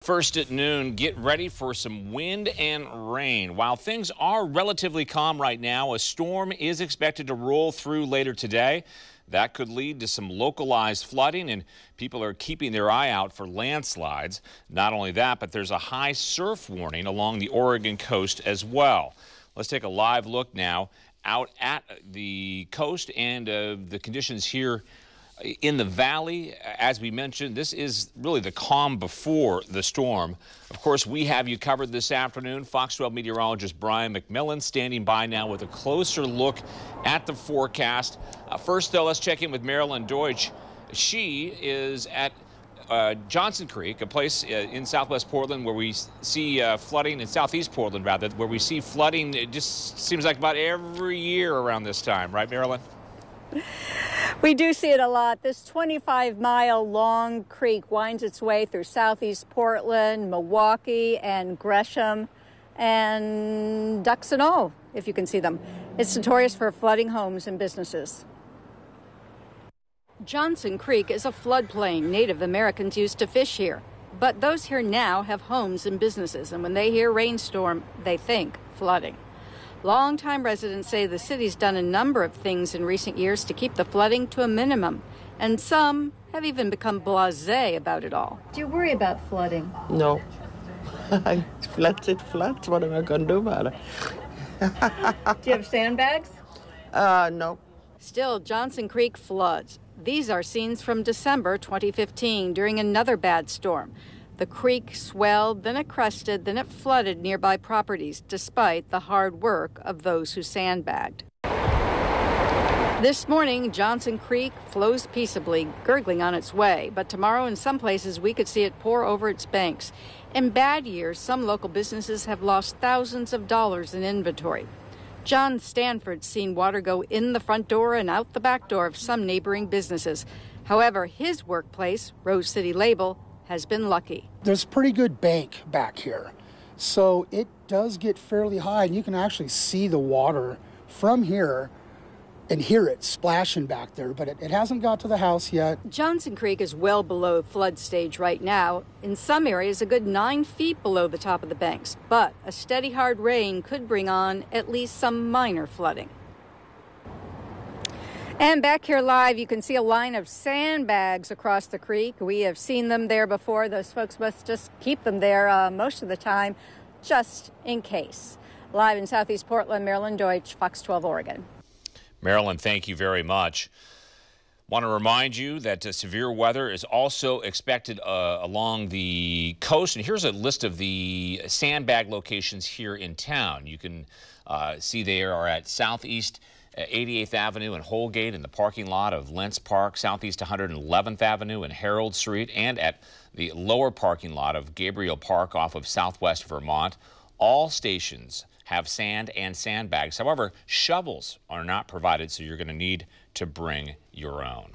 First at noon, get ready for some wind and rain. While things are relatively calm right now, a storm is expected to roll through later today. That could lead to some localized flooding, and people are keeping their eye out for landslides. Not only that, but there's a high surf warning along the Oregon coast as well. Let's take a live look now out at the coast and the conditions here in the valley. As we mentioned, this is really the calm before the storm. Of course, we have you covered this afternoon. Fox 12 meteorologist Brian McMillan standing by now with a closer look at the forecast. First, though, let's check in with Marilyn Deutsch. She is at Johnson Creek, a place in southwest Portland where we see flooding, in southeast Portland rather, where we see flooding. It just seems like about every year around this time, right, Marilyn? We do see it a lot. This 25-mile-long creek winds its way through southeast Portland, Milwaukee, and Gresham, and ducks and all, if you can see them. It's notorious for flooding homes and businesses. Johnson Creek is a floodplain. Native Americans used to fish here. But those here now have homes and businesses, and when they hear rainstorm, they think flooding. Longtime residents say the city's done a number of things in recent years to keep the flooding to a minimum, and some have even become blasé about it all. Do you worry about flooding? No. It floods. What am I going to do about it? Do you have sandbags? No. Still, Johnson Creek floods. These are scenes from December 2015 during another bad storm. The creek swelled, then it crested, then it flooded nearby properties, despite the hard work of those who sandbagged. This morning, Johnson Creek flows peaceably, gurgling on its way, but tomorrow in some places we could see it pour over its banks. In bad years, some local businesses have lost thousands of dollars in inventory. John Stanford's seen water go in the front door and out the back door of some neighboring businesses. However, his workplace, Rose City Label, has been lucky. There's a pretty good bank back here, so it does get fairly high, and you can actually see the water from here and hear it splashing back there, but it hasn't got to the house yet. Johnson Creek is well below flood stage right now. In some areas, a good 9 feet below the top of the banks, but a steady hard rain could bring on at least some minor flooding. And back here live, you can see a line of sandbags across the creek. We have seen them there before. Those folks must just keep them there most of the time, just in case. Live in southeast Portland, Marilyn Deutsch, Fox 12 Oregon. Marilyn, thank you very much. Want to remind you that severe weather is also expected along the coast. And here's a list of the sandbag locations here in town. You can see they are at southeast 88th Avenue and Holgate, in the parking lot of Lentz Park, southeast 111th Avenue and Harold Street, and at the lower parking lot of Gabriel Park off of Southwest Vermont. All stations have sand and sandbags. However, shovels are not provided, so you're going to need to bring your own.